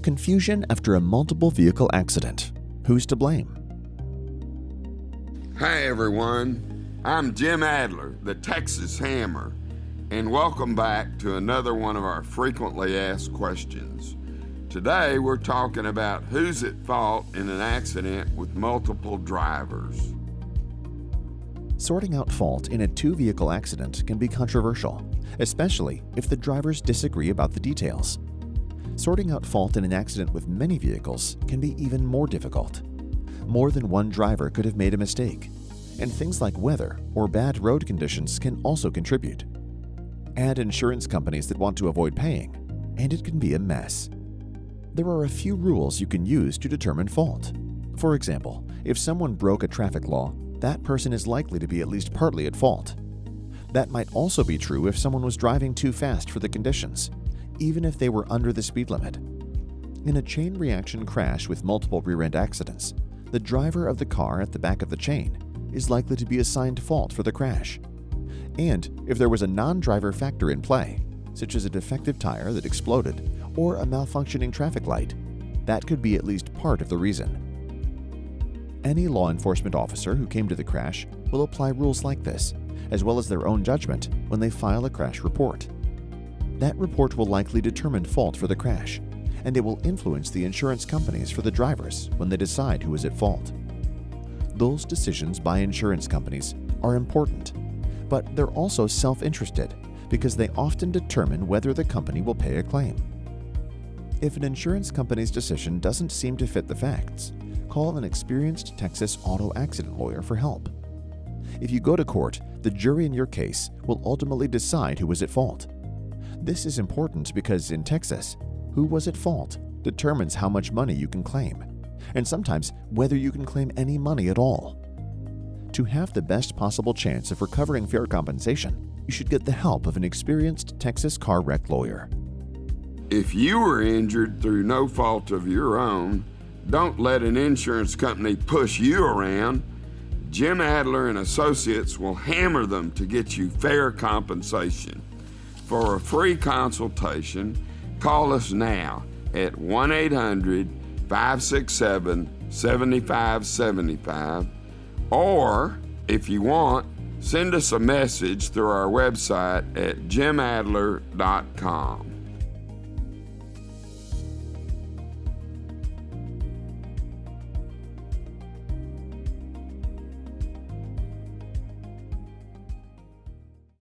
Confusion after a multiple vehicle accident. Who's to blame? Hey everyone, I'm Jim Adler, the Texas Hammer, and welcome back to another one of our frequently asked questions. Today we're talking about who's at fault in an accident with multiple drivers. Sorting out fault in a two-vehicle accident can be controversial, especially if the drivers disagree about the details. Sorting out fault in an accident with many vehicles can be even more difficult. More than one driver could have made a mistake, and things like weather or bad road conditions can also contribute. Add insurance companies that want to avoid paying, and it can be a mess. There are a few rules you can use to determine fault. For example, if someone broke a traffic law, that person is likely to be at least partly at fault. That might also be true if someone was driving too fast for the conditions, even if they were under the speed limit. In a chain reaction crash with multiple rear-end accidents, the driver of the car at the back of the chain is likely to be assigned fault for the crash. And if there was a non-driver factor in play, such as a defective tire that exploded or a malfunctioning traffic light, that could be at least part of the reason. Any law enforcement officer who came to the crash will apply rules like this, as well as their own judgment when they file a crash report. That report will likely determine fault for the crash, and it will influence the insurance companies for the drivers when they decide who is at fault. Those decisions by insurance companies are important, but they're also self-interested because they often determine whether the company will pay a claim. If an insurance company's decision doesn't seem to fit the facts, call an experienced Texas auto accident lawyer for help. If you go to court, the jury in your case will ultimately decide who was at fault. This is important because in Texas, who was at fault determines how much money you can claim, and sometimes whether you can claim any money at all. To have the best possible chance of recovering fair compensation, you should get the help of an experienced Texas car wreck lawyer. If you were injured through no fault of your own, don't let an insurance company push you around. Jim Adler and Associates will hammer them to get you fair compensation. For a free consultation, call us now at 1-800-567-7575, or, if you want, send us a message through our website at jimadler.com.